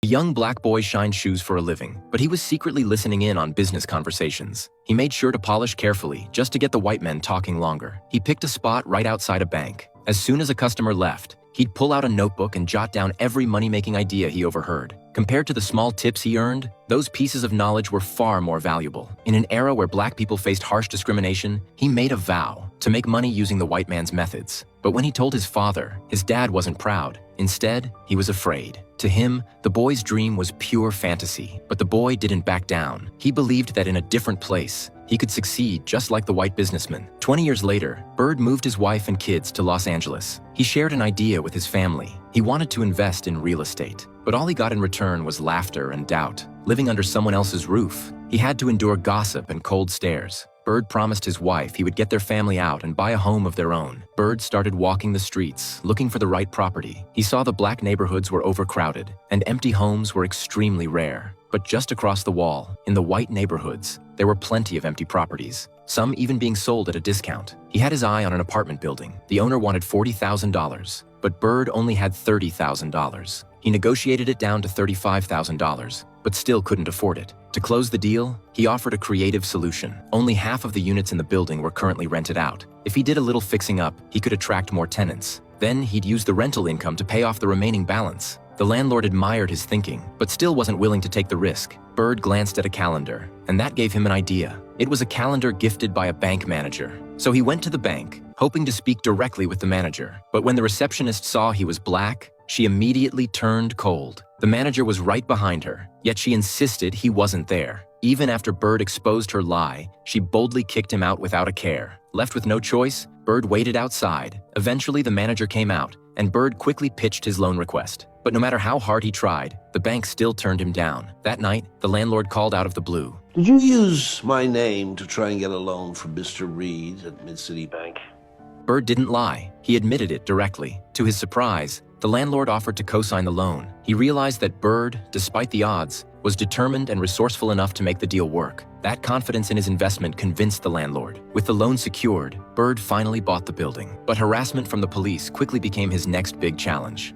The young black boy shined shoes for a living, but he was secretly listening in on business conversations. He made sure to polish carefully just to get the white men talking longer. He picked a spot right outside a bank. As soon as a customer left, he'd pull out a notebook and jot down every money-making idea he overheard. Compared to the small tips he earned, those pieces of knowledge were far more valuable. In an era where black people faced harsh discrimination, he made a vow to make money using the white man's methods. But when he told his father, his dad wasn't proud. Instead, he was afraid. To him, the boy's dream was pure fantasy, but the boy didn't back down. He believed that in a different place, he could succeed just like the white businessman. 20 years later, Bird moved his wife and kids to Los Angeles. He shared an idea with his family. He wanted to invest in real estate, but all he got in return was laughter and doubt. Living under someone else's roof, he had to endure gossip and cold stares. Bird promised his wife he would get their family out and buy a home of their own. Bird started walking the streets, looking for the right property. He saw the black neighborhoods were overcrowded, and empty homes were extremely rare. But just across the wall, in the white neighborhoods, there were plenty of empty properties, some even being sold at a discount. He had his eye on an apartment building. The owner wanted $40,000, but Bird only had $30,000. He negotiated it down to $35,000, but still couldn't afford it. To close the deal, he offered a creative solution. Only half of the units in the building were currently rented out. If he did a little fixing up, he could attract more tenants. Then he'd use the rental income to pay off the remaining balance. The landlord admired his thinking, but still wasn't willing to take the risk. Bird glanced at a calendar, and that gave him an idea. It was a calendar gifted by a bank manager. So he went to the bank, hoping to speak directly with the manager. But when the receptionist saw he was black, she immediately turned cold. The manager was right behind her, yet she insisted he wasn't there. Even after Bird exposed her lie, she boldly kicked him out without a care. Left with no choice, Bird waited outside. Eventually, the manager came out, and Bird quickly pitched his loan request. But no matter how hard he tried, the bank still turned him down. That night, the landlord called out of the blue. Did you use my name to try and get a loan from Mr. Reed at Mid-City Bank? Bird didn't lie. He admitted it directly. To his surprise, the landlord offered to co-sign the loan. He realized that Bird, despite the odds, was determined and resourceful enough to make the deal work. That confidence in his investment convinced the landlord. With the loan secured, Bird finally bought the building. But harassment from the police quickly became his next big challenge.